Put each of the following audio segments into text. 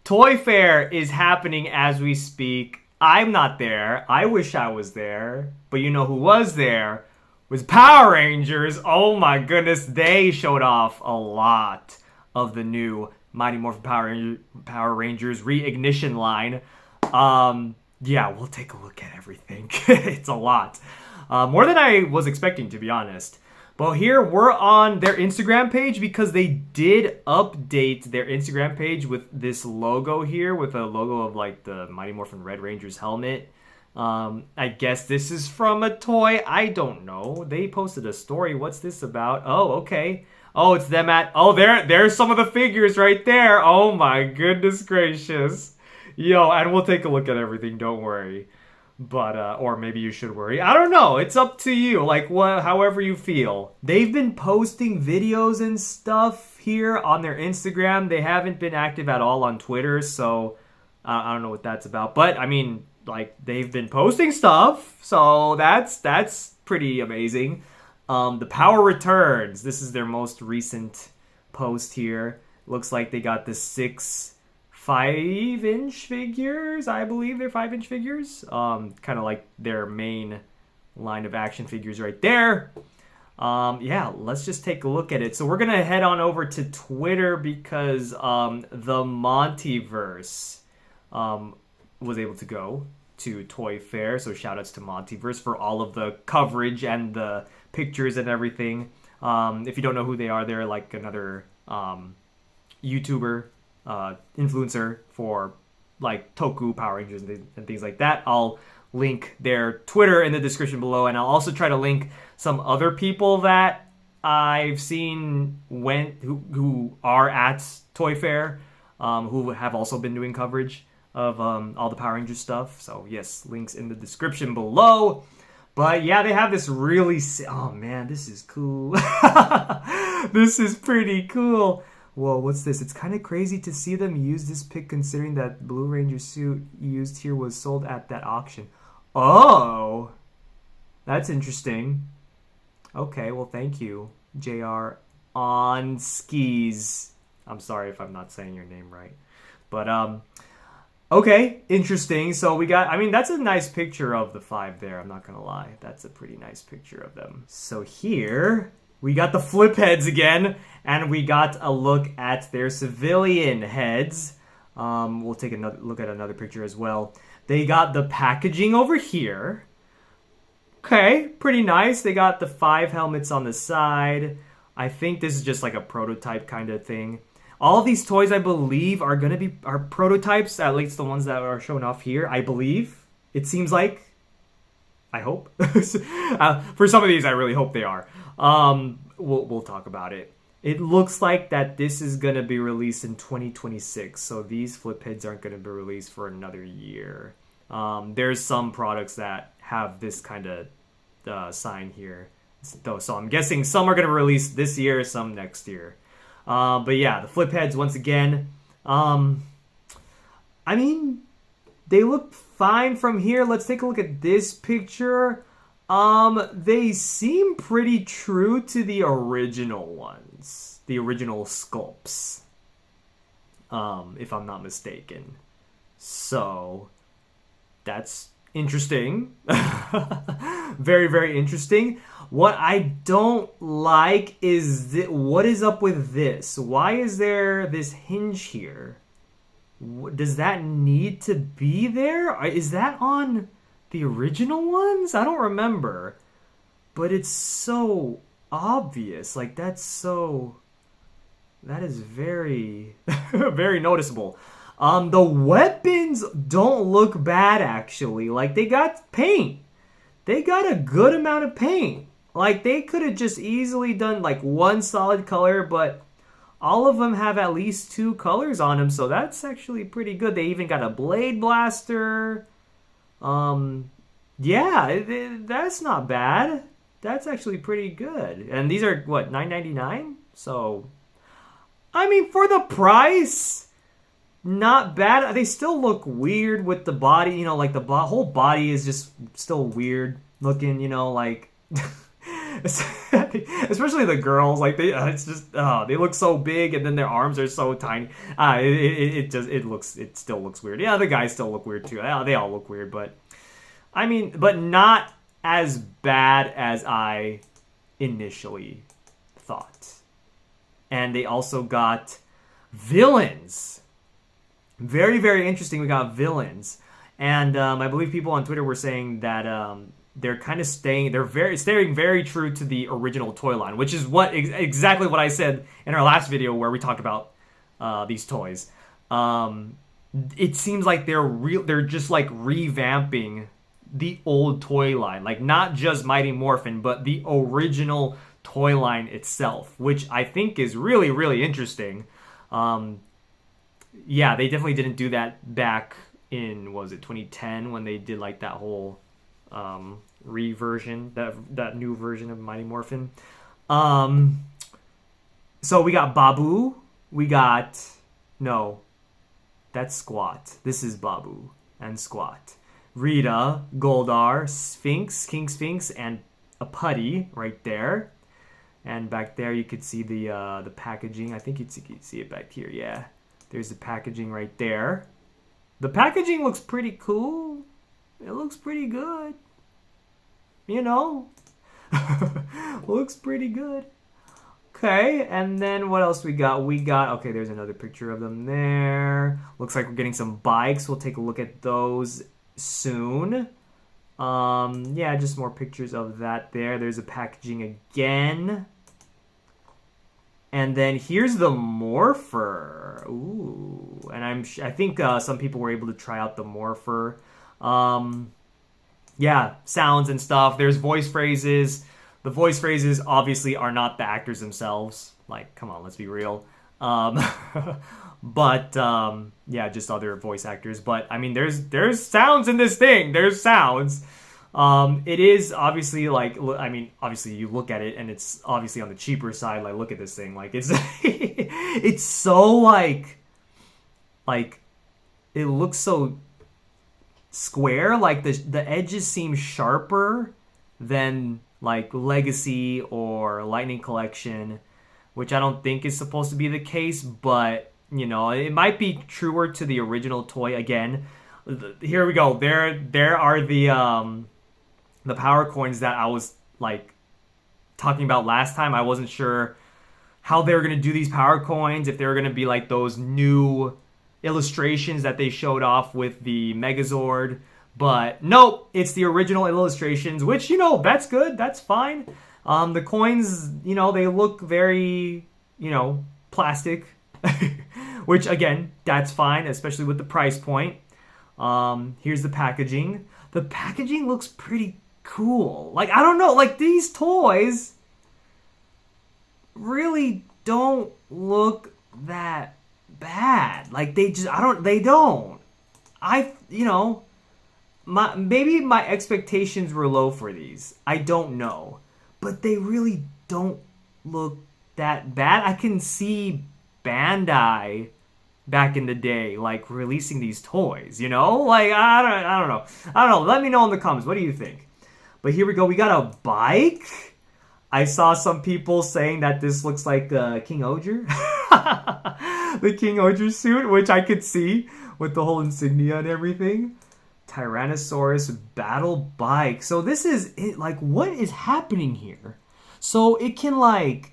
Toy Fair is happening as we speak. I'm not there. I wish I was there. But you know who was there? Was Power Rangers. Oh my goodness. They showed off a lot of the new Mighty Morphin Power Rangers Reignition line. Yeah, we'll take a look at everything. It's a lot. More than I was expecting, to be honest. But here we're on their Instagram page because they did update their Instagram page with this logo here, with a logo of like the Mighty Morphin Red Ranger's helmet. I guess this is from a toy. I don't know. They posted a story. What's this about? Oh, okay. Oh, it's them at... Oh, there's some of the figures right there. Oh my goodness gracious. Yo, and we'll take a look at everything. Don't worry. But, or maybe you should worry. I don't know. It's up to you. Like, however you feel. They've been posting videos and stuff here on their Instagram. They haven't been active at all on Twitter, so I don't know what that's about. But, I mean, like, they've been posting stuff, so that's pretty amazing. The Power Returns. This is their most recent post here. Looks like they got the 6 5-inch figures. I believe they're 5-inch figures. Kind of like their main line of action figures right there. Yeah, let's just take a look at it. So we're gonna head on over to Twitter because the Montyverse was able to go to Toy Fair. So shout outs to Montyverse for all of the coverage and the pictures and everything. If you don't know who they are, they're like another YouTuber, influencer for like Toku, Power Rangers, and things like that. I'll link their Twitter in the description below, and I'll also try to link some other people that I've seen who are at Toy Fair, who have also been doing coverage of all the Power Rangers stuff. So yes, links in the description below. But yeah, they have this really... Oh man, this is cool. This is pretty cool. Whoa, what's this? It's kind of crazy to see them use this pick considering that Blue Ranger suit used here was sold at that auction. Oh! That's interesting. Okay, well thank you, JR on skis. I'm sorry if I'm not saying your name right. But, okay, interesting. So we got... I mean, that's a nice picture of the 5 there, I'm not gonna lie. That's a pretty nice picture of them. So here... we got the flip heads again, and we got a look at their civilian heads. We'll take another look at another picture as well. They got the packaging over here. Okay, pretty nice. They got the 5 helmets on the side. I think this is just like a prototype kind of thing. All of these toys, I believe, are going to be prototypes, at least the ones that are shown off here, I believe. It seems like. I hope. For some of these, I really hope they are. We'll talk about it. It looks like that this is going to be released in 2026, so these flip heads aren't going to be released for another year. There's some products that have this kind of sign here, so I'm guessing some are going to release this year, some next year. But yeah, the flip heads once again. I mean, they look fine from here. Let's take a look at this picture. They seem pretty true to the original ones. The original sculpts. If I'm not mistaken. So, that's interesting. Very, very interesting. What I don't like is what is up with this? Why is there this hinge here? Does that need to be there? Is that on the original ones? I don't remember. But it's so obvious. Like, that is very, very noticeable. The weapons don't look bad, actually. Like, they got paint. They got a good amount of paint. Like, they could have just easily done, like, one solid color, but all of them have at least 2 colors on them, so that's actually pretty good. They even got a blade blaster. Yeah, that's not bad. That's actually pretty good. And these are, what, $9.99? So, I mean, for the price, not bad. They still look weird with the body, you know, like the whole body is just still weird looking, you know, like... especially the girls. Like it's just they look so big, and then their arms are so tiny. It still looks weird. Yeah, the guys still look weird too. They all look weird, but I mean, but not as bad as I initially thought. And they also got villains. Very, very interesting. We got villains, and I believe people on Twitter were saying that they're kind of staying very true to the original toy line, which is exactly what I said in our last video where we talked about these toys. It seems like they're just like revamping the old toy line, like not just Mighty Morphin, but the original toy line itself, which I think is really, really interesting. Yeah, they definitely didn't do that back in, what was it, 2010, when they did like that whole reversion, that new version of Mighty Morphin. So we got Babu, that's Squat. This is Babu and Squat. Rita, Goldar, Sphinx, King Sphinx, and a Putty right there. And back there you could see the packaging. I think you could see it back here. Yeah, there's the packaging right there. The packaging looks pretty cool. It looks pretty good. You know, looks pretty good. Okay, and then what else we got? Okay, there's another picture of them there. Looks like we're getting some bikes. We'll take a look at those soon. Yeah, just more pictures of that there. There's the packaging again. And then here's the Morpher. Ooh, and I think some people were able to try out the Morpher. Yeah, sounds and stuff. There's voice phrases. The voice phrases obviously are not the actors themselves. Like, come on, let's be real. But yeah, just other voice actors. But I mean, there's sounds in this thing. There's sounds. It is obviously like, I mean, obviously you look at it and it's obviously on the cheaper side. Like, look at this thing. Like, it's it's so like it looks so square. Like the edges seem sharper than like Legacy or Lightning Collection, which I don't think is supposed to be the case, but you know, it might be truer to the original toy. Again, here we go. There are the power coins that I was like talking about last time. I wasn't sure how they were going to do these power coins, if they were going to be like those new illustrations that they showed off with the Megazord. But nope, it's the original illustrations, which, you know, that's good. That's fine. The coins, you know, they look very, you know, plastic, which again, that's fine, especially with the price point. Here's the packaging. The packaging looks pretty cool. Like, I don't know, like these toys really don't look that bad. Like they don't. You know, maybe my expectations were low for these. I don't know. But they really don't look that bad. I can see Bandai back in the day, like, releasing these toys, you know? Like, I don't know. Let me know in the comments. What do you think? But here we go. We got a bike. I saw some people saying that this looks like King Oger. The King Oger suit, which I could see with the whole insignia and everything. Tyrannosaurus battle bike. So this is it. Like, what is happening here? So it can, like,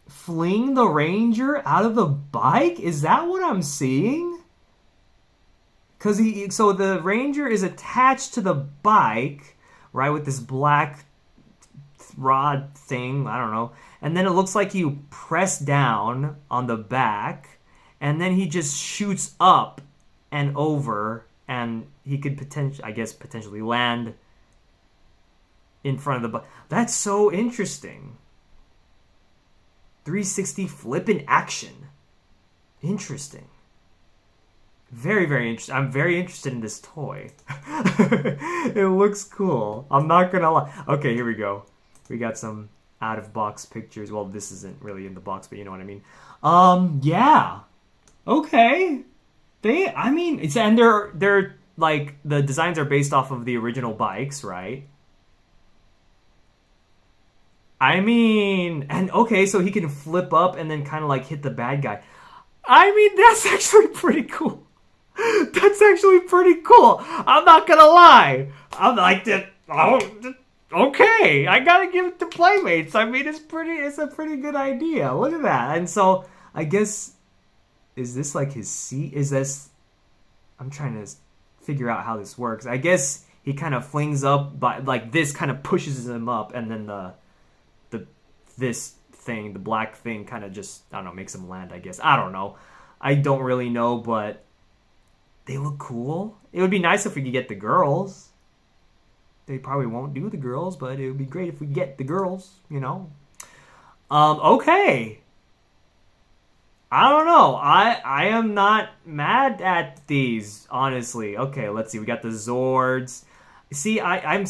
fling the Ranger out of the bike? Is that what I'm seeing? So the Ranger is attached to the bike, right, with this black rod thing, I don't know. And then it looks like you press down on the back, and then he just shoots up and over, and he could potentially land in front of the bike. That's so interesting. 360 flip in action. Interesting. Very, very interesting. I'm very interested in this toy. It looks cool. I'm not gonna lie. Okay, here we go. We got some out-of-box pictures. Well, this isn't really in the box, but you know what I mean. Yeah. Okay. They're like, the designs are based off of the original bikes, right? I mean, and okay, so he can flip up and then kind of like hit the bad guy. I mean, that's actually pretty cool. That's actually pretty cool. I'm not gonna lie. I'm like, oh, okay. I gotta give it to Playmates. I mean, it's a pretty good idea. Look at that. And so, I guess, is this like his seat? Is this? I'm trying to figure out how this works. I guess he kind of flings up, but like this kind of pushes him up, and then this thing, the black thing, kind of just, I don't know, makes him land. I guess, I don't know. I don't really know, but they look cool. It would be nice if we could get the girls. They probably won't do the girls, but it would be great if we get the girls, you know. Okay. I don't know. I am not mad at these, honestly. Okay, let's see. We got the Zords. See, I'm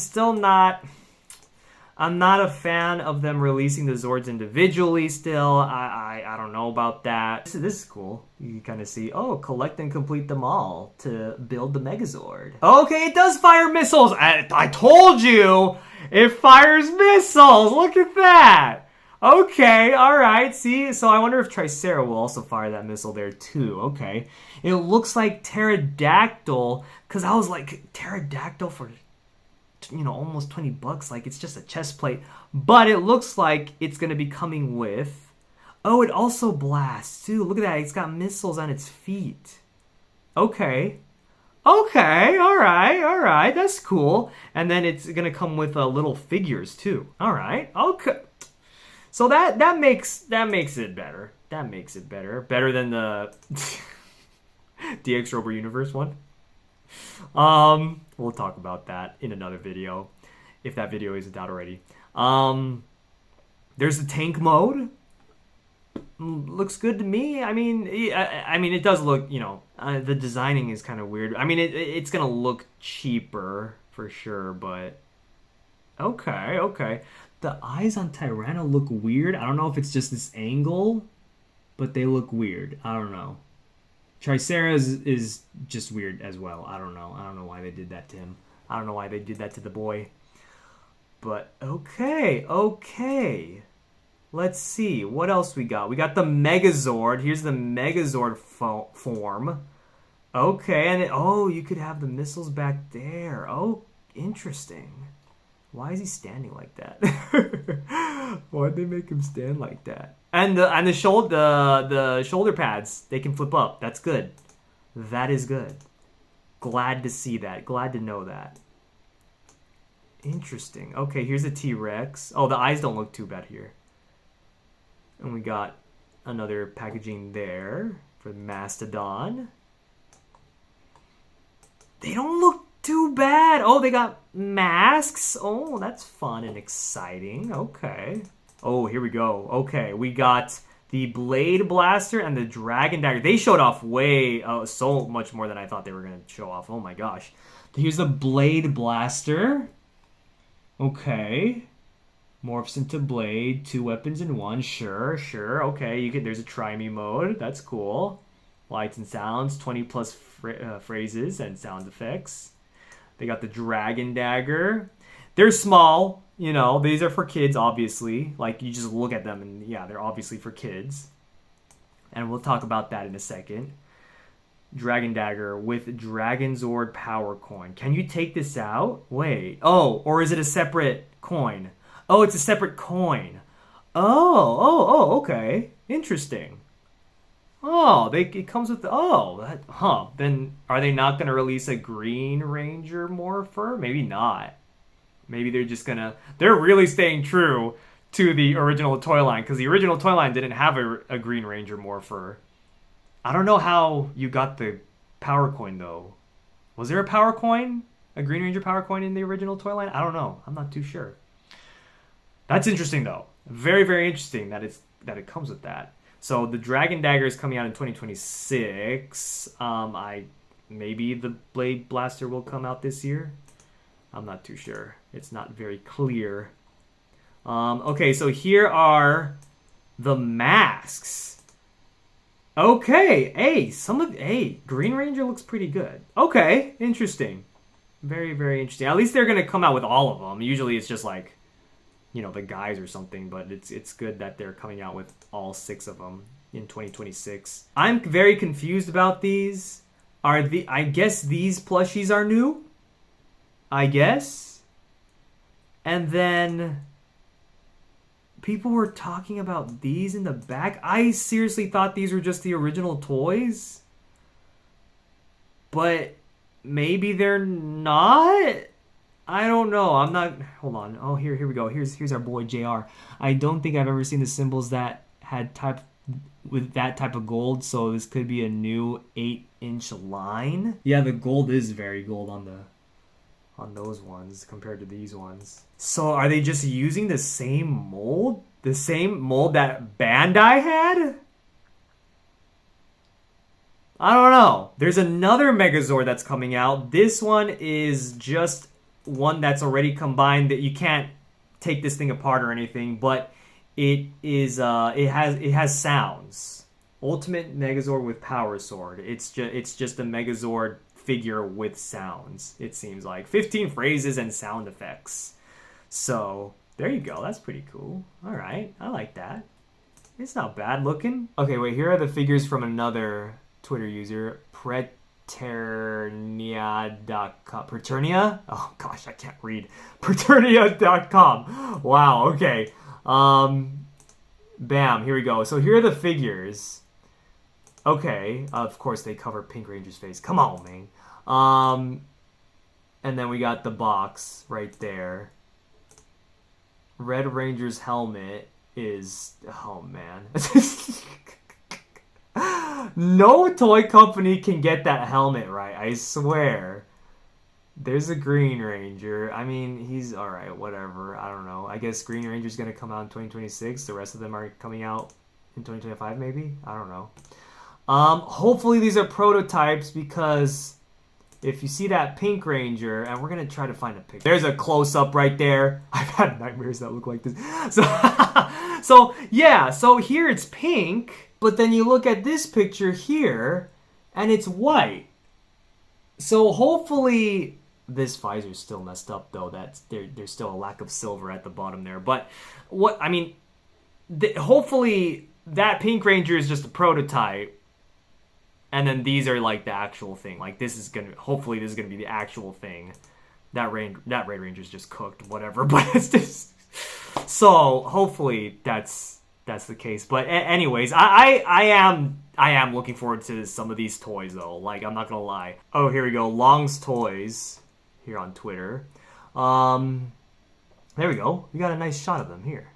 not a fan of them releasing the Zords individually still. I don't know about that. This is cool. You can kind of see, oh, collect and complete them all to build the Megazord. Okay, it does fire missiles. I told you, it fires missiles. Look at that. Okay, alright, see? So I wonder if Tricera will also fire that missile there too. Okay. It looks like Pterodactyl, because I was like, Pterodactyl for, almost $20. Like, it's just a chest plate. But it looks like it's going to be coming with... Oh, it also blasts too. Look at that. It's got missiles on its feet. Okay. Okay, alright. That's cool. And then it's going to come with little figures too. Alright, okay. So that makes it better. That makes it better. Better than the DX Rover Universe one. We'll talk about that in another video, if that video isn't out already. There's the tank mode. Looks good to me. I mean, it does look, the designing is kind of weird. I mean, it's gonna look cheaper for sure, but okay. The eyes on Tyranno look weird. I don't know if it's just this angle, but they look weird. I don't know. Tricera is just weird as well. I don't know. I don't know why they did that to him. I don't know why they did that to the boy. But okay. Let's see. What else we got? We got the Megazord. Here's the Megazord form. Okay, and you could have the missiles back there. Oh, interesting. Why is he standing like that? Why'd they make him stand like that? And the shoulder pads, they can flip up. That's good. That is good. Glad to see that. Glad to know that. Interesting. Okay, here's a T-Rex. Oh, the eyes don't look too bad here. And we got another packaging there for Mastodon. They don't look too bad. Oh, they got masks. Oh, that's fun and exciting. Okay. Oh, here we go. Okay, we got the Blade Blaster and the Dragon Dagger. They showed off so much more than I thought they were going to show off. Oh my gosh. Here's the Blade Blaster. Okay. Morphs into Blade. 2 weapons in one. Sure. Okay, there's a try me mode. That's cool. Lights and sounds. 20 plus phrases and sound effects. They got the Dragon Dagger. They're small, these are for kids, obviously. Like, you just look at them and, yeah, they're obviously for kids. And we'll talk about that in a second. Dragon Dagger with Dragon Zord Power Coin. Can you take this out? Wait. Oh, or is it a separate coin? Oh, it's a separate coin. Oh, okay. Interesting. Oh, it comes with then are they not going to release a Green Ranger Morpher? Maybe not. Maybe they're really staying true to the original toy line, because the original toy line didn't have a Green Ranger Morpher. I don't know how you got the power coin, though. Was there a power coin? A Green Ranger power coin in the original toy line? I don't know. I'm not too sure. That's interesting, though. Very, very interesting that it comes with that. So the Dragon Dagger is coming out in 2026. Maybe the Blade Blaster will come out this year. I'm not too sure. It's not very clear. Okay, so here are the masks. Okay, Green Ranger looks pretty good. Okay, interesting. Very, very interesting. At least they're gonna come out with all of them. Usually it's just like you know, the guys or something, but it's good that they're coming out with all 6 of them in 2026. I'm very confused about these. I guess these plushies are new? I guess. And then people were talking about these in the back. I seriously thought these were just the original toys. But maybe they're not? I don't know. I'm not. Hold on. Oh, here we go. Here's our boy JR. I don't think I've ever seen the symbols that had with that type of gold, so this could be a new 8-inch line. Yeah, the gold is very gold on those ones compared to these ones. So are they just using the same mold? The same mold that Bandai had? I don't know. There's another Megazord that's coming out. This one is just one that's already combined, that you can't take this thing apart or anything, but it has sounds. Ultimate Megazord with Power Sword. It's just a Megazord figure with sounds. It seems like 15 phrases and sound effects. So there you go. That's pretty cool. All right, I like that. It's not bad looking. Okay, wait. Here are the figures from another Twitter user, Preternia.com. Preternia? Oh gosh, I can't read. Preternia.com. Wow, okay. Bam, here we go. So here are the figures. Okay, of course they cover Pink Ranger's face. Come on, man. And then we got the box right there. Red Ranger's helmet is... Oh, man. No toy company can get that helmet right, I swear. There's a Green Ranger. I mean, he's alright, whatever. I don't know. I guess Green Ranger's gonna come out in 2026. The rest of them are coming out in 2025, maybe? I don't know. Hopefully these are prototypes, because if you see that Pink Ranger, and we're gonna try to find a picture. There's a close-up right there. I've had nightmares that look like this. So yeah, so here it's pink, but then you look at this picture here, and it's white. So hopefully this visor's still messed up, though. There's still a lack of silver at the bottom there. But hopefully that Pink Ranger is just a prototype, and then these are like the actual thing. Like hopefully this is gonna be the actual thing. That Red Ranger's just cooked, whatever. But it's just, so hopefully that's the case. But anyways, I am looking forward to some of these toys, though. Like, I'm not gonna lie. Oh, here we go. Long's Toys here on Twitter. There we go. We got a nice shot of them here.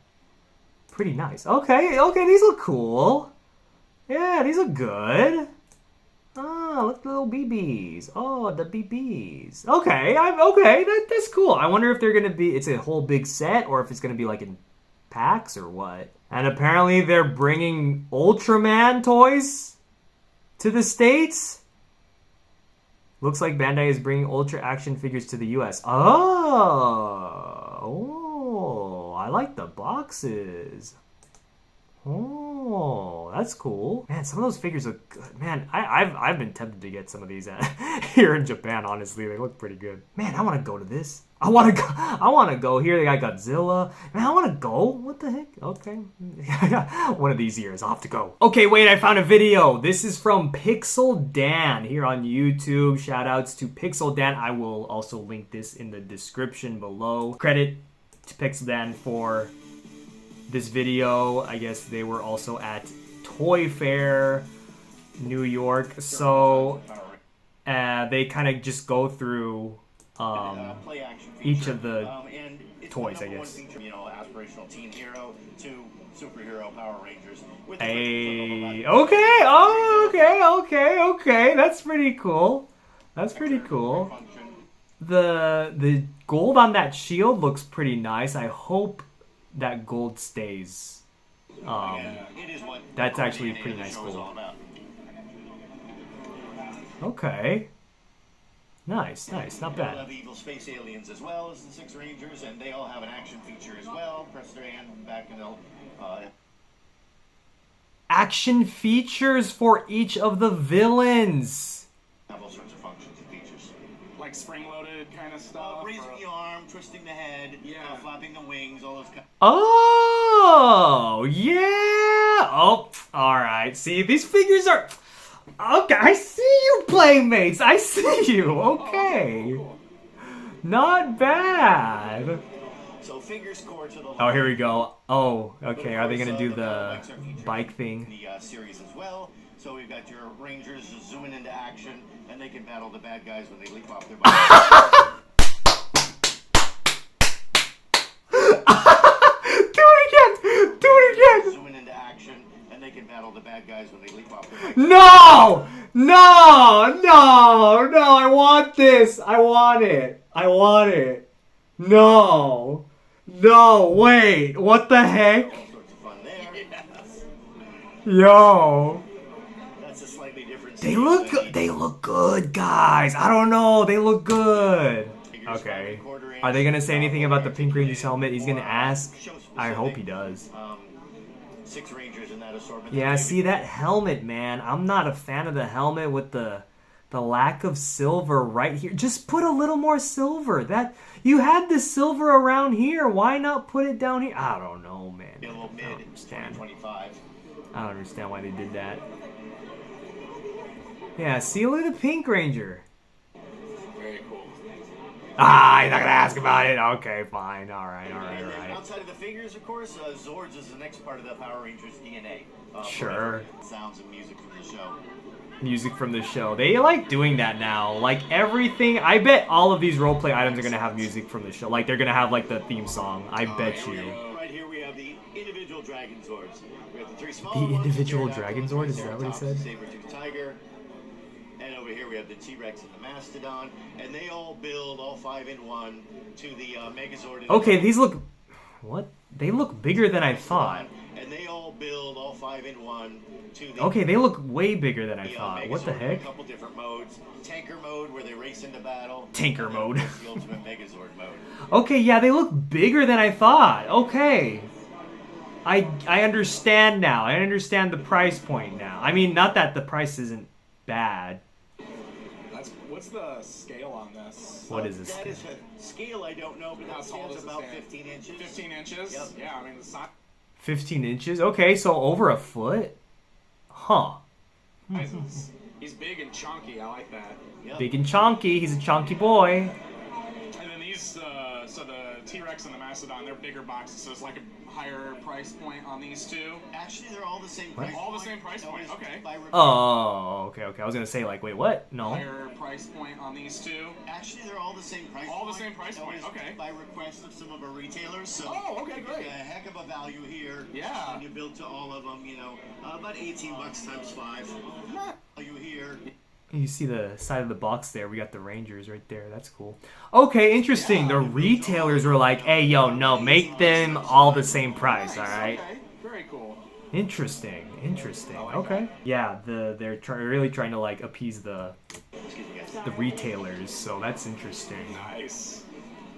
Pretty nice. Okay, these look cool. Yeah, these look good. Oh, look at the little BBs. Oh, the BBs. Okay, that's cool. I wonder if they're gonna be, it's a whole big set, or if it's gonna be like in packs or what. And apparently they're bringing Ultraman toys to the States. Looks like Bandai is bringing Ultra action figures to the US. Oh, I like the boxes. Oh, that's cool. Man, some of those figures look good. Man, I've been tempted to get some of these here in Japan, honestly. They look pretty good. Man, I want to go to this. I want to go here. They got Godzilla. Man, I want to go. What the heck? Okay. One of these years, I'll have to go. Okay, wait, I found a video. This is from Pixel Dan here on YouTube. Shout outs to Pixel Dan. I will also link this in the description below. Credit to Pixel Dan for this video. I guess they were also at Toy Fair, New York. So they kind of just go through each of the toys, I guess. Aspirational teen hero to superhero Power Rangers. Hey, okay, okay. That's pretty cool. That's pretty cool. The gold on that shield looks pretty nice. I hope that gold stays. That's actually pretty nice gold. Okay. Nice, not bad. Have evil space aliens as well as the 6 Rangers, and they all have an action feature as well. Press their hand back and they'll action features for each of the villains. have all sorts of functions and features. Like spring-loaded kind of stuff? Raising the arm, twisting the head, flapping the wings, all those kind of... Oh, yeah. Oh, all right. See, these figures are... Okay, I see you, Playmates. I see you. Okay. Cool. Not bad. So figures core to the Oh, here we go. Oh, okay. Are they gonna do the bike thing? The series as well. So we've got your Rangers zooming into action, and they can battle the bad guys when they leap off their bikes. Do it again. Do it again. Zooming into action, and they can battle the bad guys when they leap off their bikes. No! No! No! No! I want this! I want it! I want it! No! No! Wait! What the heck? All sorts of fun there. Yo! That's a slightly different. They look good. They look good, guys. I don't know. They look good. Okay. Are they gonna say anything about the Pink Ranger's helmet? He's gonna ask. I hope he does. 6 Rangers in that assortment. Yeah, see that helmet, man. I'm not a fan of the helmet with the lack of silver right here. Just put a little more silver. That you had the silver around here. Why not put it down here? I don't know, man. I don't understand. I don't understand why they did that. Yeah, see, look at the Pink Ranger. Very cool. Ah, he's not gonna ask about it. Okay, fine. All right. Outside of the figures, of course, Zords is the next part of the Power Rangers DNA. Sure. Sounds and music from the show. Music from the show. They like doing that now. Like everything. I bet all of these roleplay items are gonna have music from the show. Like they're gonna have like the theme song. I bet you. Right here we have the individual Dragon Zords. We have the 3 small The ones. individual Dragon Zord? Is that what he said? Saber-tooth tiger. And over here we have the T-Rex and the Mastodon, and they all build all 5 in 1 to the Megazord. Okay, these look... What? They look bigger than I thought. And they all build all 5 in 1 to the... Okay, they look way bigger than I thought. What the heck? A couple different modes. Tanker mode, where they race into battle. Tanker mode. The ultimate Megazord mode. Okay, yeah, they look bigger than I thought. Okay. I understand now. I understand the price point now. I mean, not that the price isn't bad. What's the scale on this? What is this? That is a scale I don't know, but that stands about 15 inches. 15 inches? Yep. Yeah, I mean, the size 15 inches? Okay, so over a foot? Huh. is... He's big and chunky, I like that. Yep. Big and chunky. He's a chunky boy. And then these, so the T-Rex and the Mastodon, they're bigger boxes, so it's like a higher price point on these two. Actually, they're all the same price point. All the same price point, okay. Oh, okay. I was gonna say, like, wait, what? No. Higher price point on these two. Actually, they're all the same price point. All the same price point, okay. By request of some of our retailers. So Oh, okay, you get great. a heck of a value here. Yeah. When you build to all of them, you know, about 18 bucks times 5. Value here. You see the side of the box there. We got the Rangers right there. That's cool. Okay, interesting. The retailers were like, hey, yo, no, make them all the same price, all right? Okay, very cool. Interesting. Okay. Yeah, they're really trying to, like, appease the retailers, so that's interesting. Nice.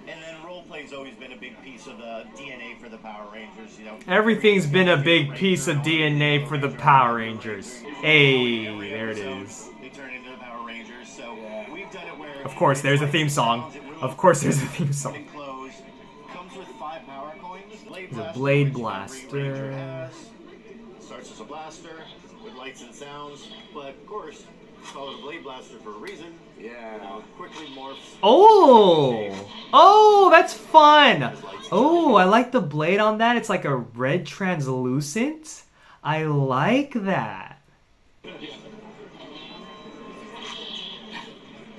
And then roleplay's always been a big piece of the DNA for the Power Rangers, you know. Everything's been a big piece of DNA for the Power Rangers. Hey, there it is. They turn into the Power Rangers, so we've done it where... Of course, there's a theme song. Of course, there's a theme song. Comes with 5 power coins. The Blade Blaster. Starts as a blaster with lights and sounds, but of course, it's called a Blade Blaster for a reason. Yeah. Quickly morphs. Oh, that's fun. Oh, I like the blade on that. It's like a red translucent. I like that.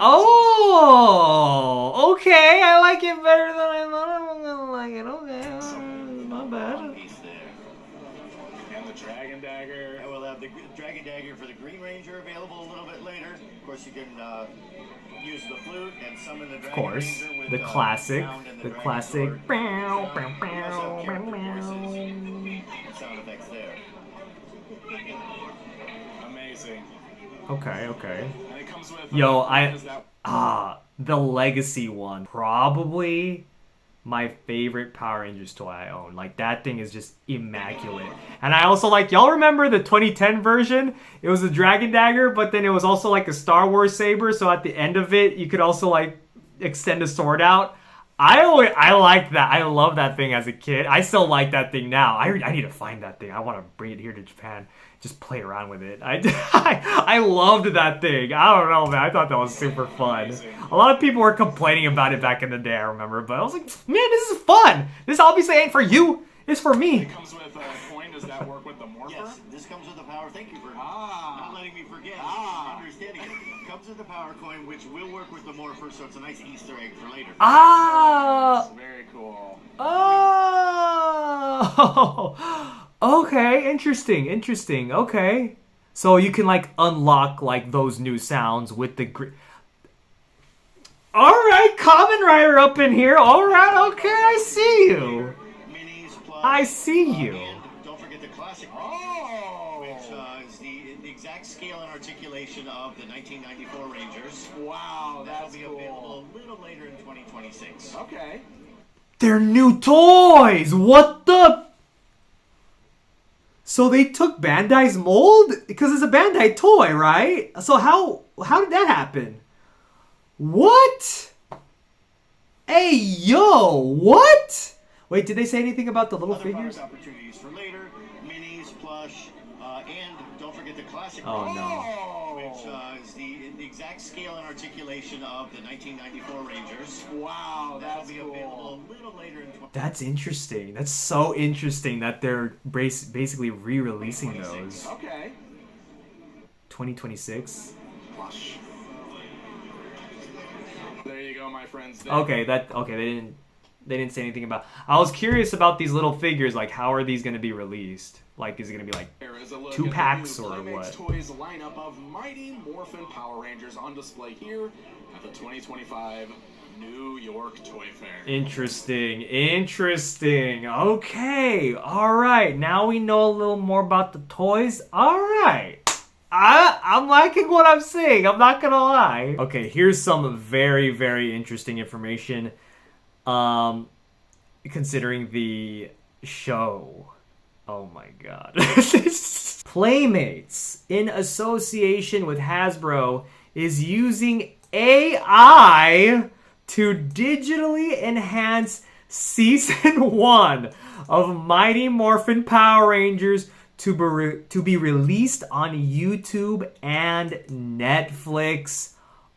Oh, okay. I like it better than I thought I was gonna like it. Okay, not bad. And the Dragon Dagger. And we'll have the Dragon Dagger for the Green Ranger available a little bit later. Of course, you can use the flute and summon the Dragon Of course, Ranger with the classic, sound and the Dragon classic. Sword. Sound effects there. Amazing. Okay. And it comes with, Yo, the legacy one. Probably my favorite Power Rangers toy I own. Like, that thing is just immaculate. And I also like, y'all remember the 2010 version? It was a Dragon Dagger, but then it was also like a Star Wars saber. So at the end of it, you could also like extend a sword out. I liked that. I loved that thing as a kid. I still like that thing now. I need to find that thing. I want to bring it here to Japan. Just play around with it. I loved that thing. I don't know, man. I thought that was super fun. A lot of people were complaining about it back in the day, I remember. But I was like, man, this is fun. This obviously ain't for you. It's for me. It comes with a coin. Does that work with the Morpher? Yes, this comes with the power. Thank you for not letting me forget. Understanding it. Comes with the power coin, which will work with the Morpher, so it's a nice Easter egg for later. Very cool. Oh. Okay, interesting. Okay. So you can like unlock like those new sounds with the All right, Kamen Rider up in here. All right, okay, I see you. I see you. And don't forget the classic, which is the exact scale and articulation of the 1994 Rangers. Wow, That'll be available a little later in 2026. Okay. They're new toys. What the? So they took Bandai's mold because it's a Bandai toy, right? So how did that happen? What? Hey, yo, what? Wait, did they say anything about the little Other figures? product opportunities for later, minis, plush, and don't forget the classic. Oh, no. Which is the exact scale and articulation of the 1994 Rangers. Wow, That'll that's be cool. available a little later in That's interesting. That's so interesting that they're basically re-releasing those. Okay. 2026. Plush. There you go, my friends. Okay, they didn't say anything about. I was curious about these little figures. Like, how are these going to be released? Like, is it going to be like There is a look 2 at the packs new or Playmates what? Toys lineup of mighty Morphin Power Rangers on display here at the 2025 New York Toy Fair. Interesting. Okay, all right. Now we know a little more about the toys. All right. I'm liking what I'm seeing. I'm not gonna lie. Okay, here's some very, very interesting information. Considering the show. Oh my god. Playmates, in association with Hasbro, is using AI to digitally enhance Season 1 of Mighty Morphin Power Rangers to be released on YouTube and Netflix.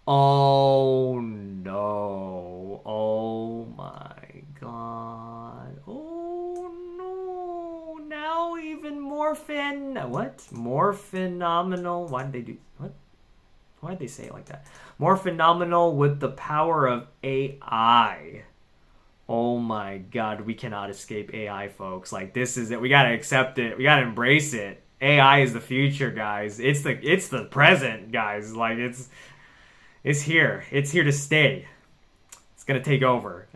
Oh no. Oh my god. Oh no. Now even Morphin. What? Morphinomenal. Why did they do. What? Why did they say it like that? Morphinomenal with the power of AI. Oh my god, we cannot escape AI, folks. Like, this is it. We gotta accept it. We gotta embrace it. AI is the future, guys. It's the present, guys. Like, it's here. It's here to stay. It's gonna take over.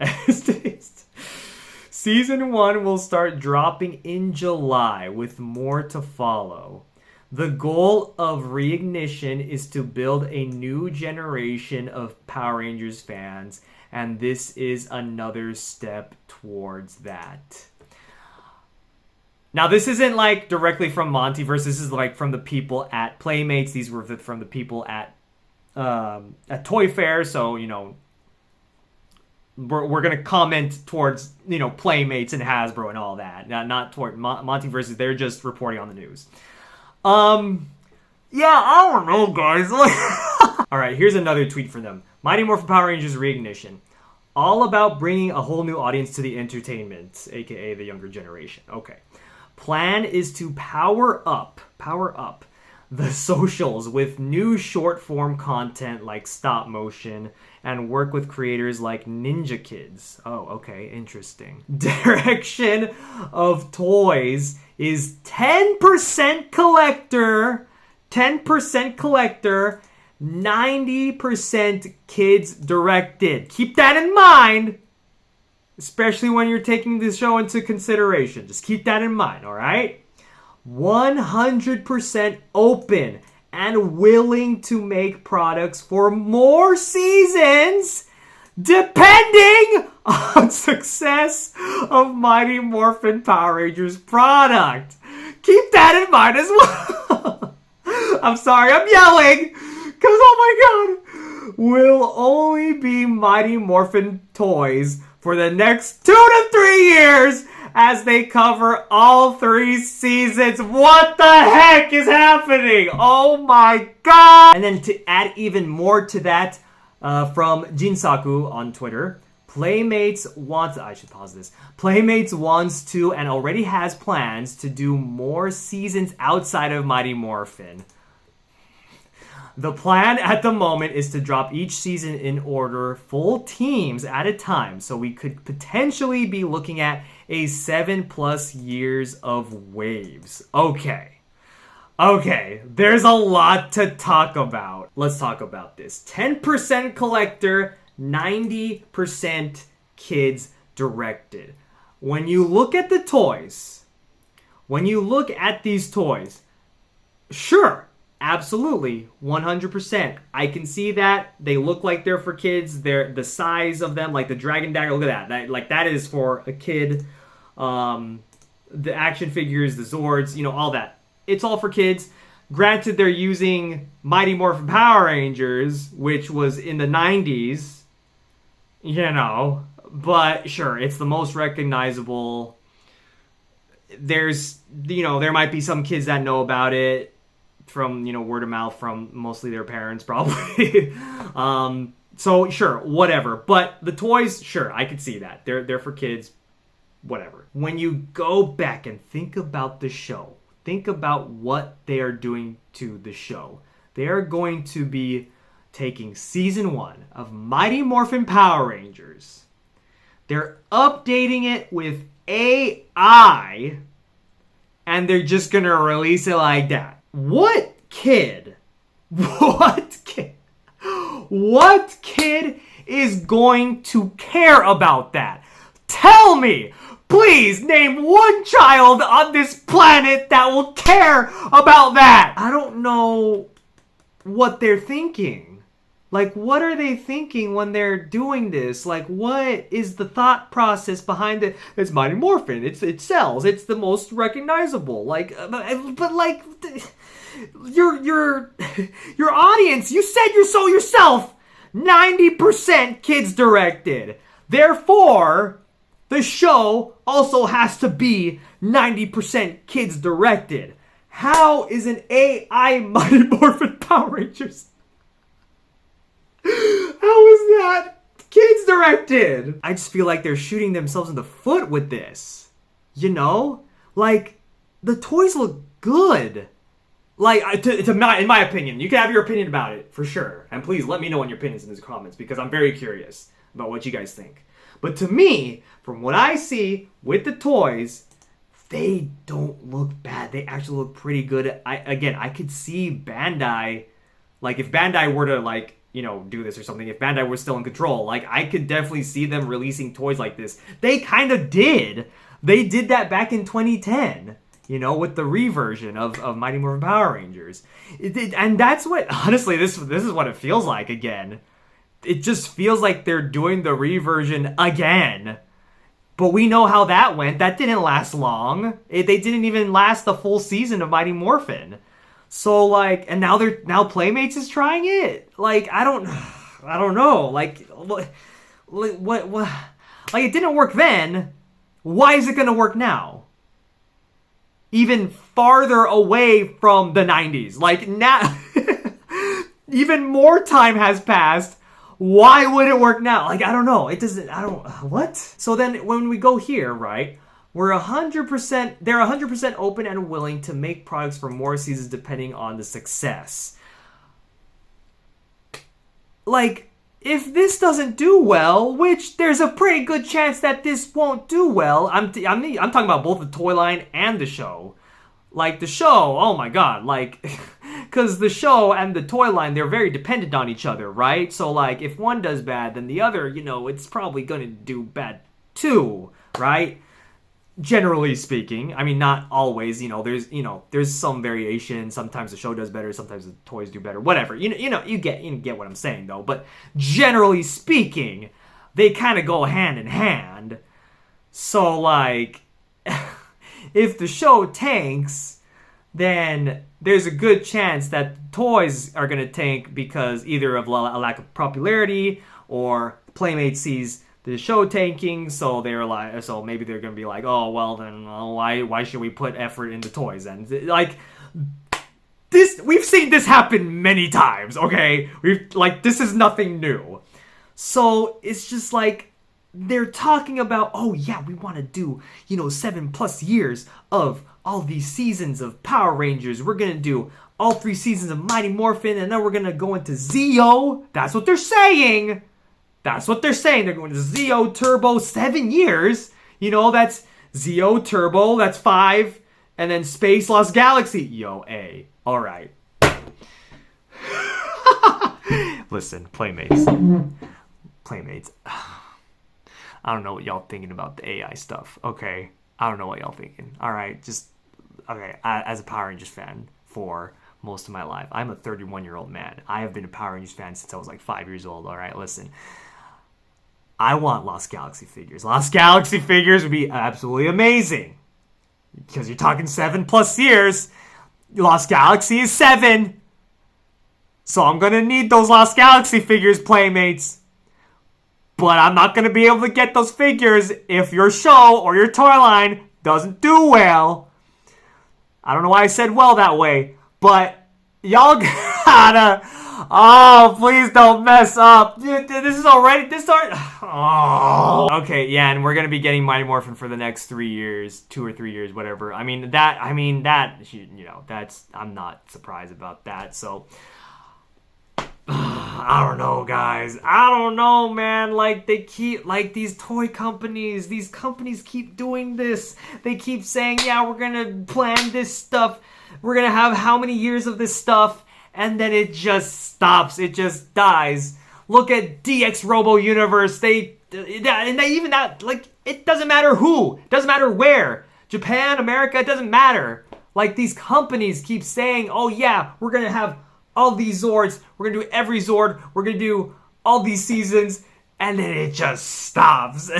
Season 1 will start dropping in July, with more to follow. The goal of Reignition is to build a new generation of Power Rangers fans, and this is another step towards that. Now, this isn't like directly from Montyverse. This is like from the people at Playmates. These were from the people at Toy Fair. So, you know, we're gonna comment towards, you know, Playmates and Hasbro and all that. Not toward Montyverse. They're just reporting on the news. Yeah, I don't know, guys. All right, here's another tweet from them. Mighty Morphin Power Rangers Reignition. All about bringing a whole new audience to the entertainment, aka the younger generation. Okay. Plan is to power up the socials with new short form content like stop motion and work with creators like Ninja Kids. Oh, okay, interesting. Direction of toys is 10% collector, 90% kids directed. Keep that in mind, especially when you're taking this show into consideration. Just keep that in mind, all right? 100% open and willing to make products for more seasons. depending on success of Mighty Morphin Power Rangers product. Keep that in mind as well. I'm sorry, I'm yelling, because oh my god, will only be Mighty Morphin toys for the next 2 to 3 years as they cover all 3 seasons. What the heck is happening? Oh my god! And then to add even more to that, from Jinsaku on Twitter, Playmates wants, I should pause this. Playmates wants to and already has plans to do more seasons outside of Mighty Morphin. The plan at the moment is to drop each season in order, full teams at a time, so we could potentially be looking at a 7+ years of waves. Okay, there's a lot to talk about. Let's talk about this. 10% collector, 90% kids directed. When you look at the toys, when you look at these toys, sure, absolutely, 100%. I can see that. They look like they're for kids. They're the size of them, like the Dragon Dagger. Look at that. That is for a kid. The action figures, the Zords, all that. It's all for kids. Granted, they're using Mighty Morphin Power Rangers, which was in the 90s, but sure, it's the most recognizable. There's, there might be some kids that know about it from, word of mouth from mostly their parents, probably. So sure, whatever. But the toys, sure, I could see that. They're for kids, whatever. When you go back and think about the show, think about what they are doing to the show. They are going to be taking season 1 of Mighty Morphin Power Rangers. They're updating it with AI, and they're just going to release it like that. What kid is going to care about that? Tell me! Please name one child on this planet that will care about that. I don't know what they're thinking. What are they thinking when they're doing this? What is the thought process behind it? It's Mighty Morphin. It sells. It's the most recognizable. Your audience, you said you're so yourself, 90% kids directed. Therefore, the show also has to be 90% kids directed. How is an AI Mighty Morphin Power Rangers? How is that kids directed? I just feel like they're shooting themselves in the foot with this. The toys look good. In my opinion. You can have your opinion about it, for sure. And please let me know your opinions in the comments, because I'm very curious about what you guys think. But to me, from what I see with the toys, they don't look bad. They actually look pretty good. I could see Bandai, if Bandai were to do this or something, if Bandai was still in control, I could definitely see them releasing toys like this. They kind of did. They did that back in 2010, with the reversion of Mighty Morphin Power Rangers. And that's what, honestly, this is what it feels like again. It just feels like they're doing the reversion again. But we know how that went. That didn't last long. They didn't even last the full season of Mighty Morphin. So and now Playmates is trying it. I don't know. What it didn't work then. Why is it gonna work now? Even farther away from the 90s. Now even more time has passed. Why would it work now? I don't know. What? So then when we go here, right, they're 100% open and willing to make products for more seasons depending on the success. If this doesn't do well, which there's a pretty good chance that this won't do well, I'm talking about both the toy line and the show. The show, oh my god, because the show and the toy line, they're very dependent on each other, right? So, if one does bad, then the other, it's probably gonna do bad too, right? Generally speaking. I mean, not always, there's some variation. Sometimes the show does better, sometimes the toys do better, whatever. You get what I'm saying, though. But generally speaking, they kind of go hand in hand. So, like, if the show tanks, then there's a good chance that the toys are going to tank because either of a lack of popularity or Playmate sees the show tanking, so maybe they're going to be like, oh, well, then why should we put effort into toys? And, like, we've seen this happen many times, okay? This is nothing new. So it's just like they're talking about, oh yeah, we want to do 7+ years of all these seasons of Power Rangers. We're gonna do all 3 seasons of Mighty Morphin, and then we're gonna go into Zeo. That's what they're saying. They're going to Zeo Turbo 7 years. That's Zeo Turbo. That's 5, and then Space Lost Galaxy. All right. Listen, Playmates. I don't know what y'all thinking about the AI stuff, okay? I don't know what y'all thinking. All right, as a Power Rangers fan for most of my life, I'm a 31-year-old man. I have been a Power Rangers fan since I was like 5 years old, all right? Listen, I want Lost Galaxy figures. Lost Galaxy figures would be absolutely amazing because you're talking 7+ years. Lost Galaxy is 7. So I'm going to need those Lost Galaxy figures, Playmates. But I'm not going to be able to get those figures if your show or your toy line doesn't do well. I don't know why I said well that way, but y'all gotta... Oh, please don't mess up. Oh. Okay, yeah, and we're going to be getting Mighty Morphin for the next 3 years, 2 or 3 years, whatever. I'm not surprised about that, so... I don't know, guys. I don't know, man. These toy companies, keep doing this. They keep saying, yeah, we're gonna plan this stuff. We're gonna have how many years of this stuff, and then it just stops. It just dies. Look at DX Robo Universe. It doesn't matter who. It doesn't matter where. Japan, America, it doesn't matter. These companies keep saying, oh yeah, we're gonna have all these Zords, we're gonna do every Zord, we're gonna do all these seasons, and then it just stops.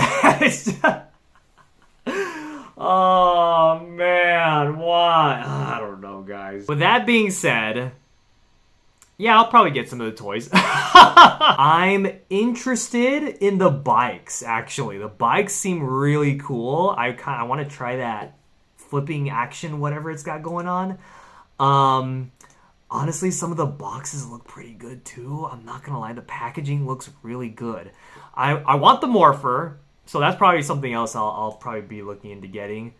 Oh man, why? I don't know, guys. With that being said, yeah, I'll probably get some of the toys. I'm interested in the bikes, actually. The bikes seem really cool. I want to try that flipping action, whatever it's got going on. Honestly, some of the boxes look pretty good too. I'm not gonna lie, the packaging looks really good. I want the Morpher, so that's probably something else I'll probably be looking into getting.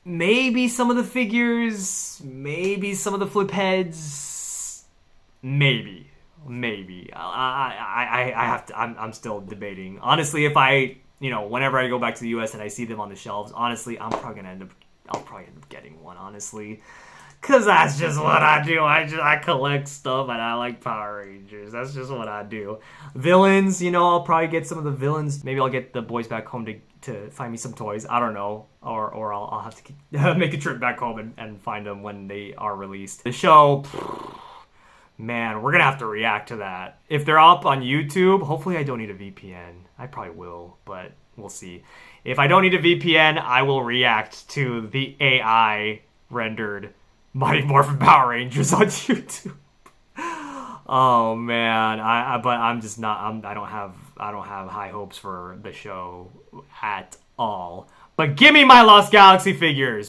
Maybe some of the figures, maybe some of the flip heads, maybe. I have to. I'm still debating. Honestly, if whenever I go back to the US and I see them on the shelves, honestly, I'll probably end up getting one. Honestly. Because that's just what I do. I collect stuff and I like Power Rangers. That's just what I do. Villains, I'll probably get some of the villains. Maybe I'll get the boys back home to find me some toys. I don't know. Or I'll have to make a trip back home and find them when they are released. The show, man, we're going to have to react to that. If they're up on YouTube, hopefully I don't need a VPN. I probably will, but we'll see. If I don't need a VPN, I will react to the AI rendered Mighty Morphin Power Rangers on YouTube. Oh man, but I'm just not. I don't have high hopes for the show at all. But give me my Lost Galaxy figures.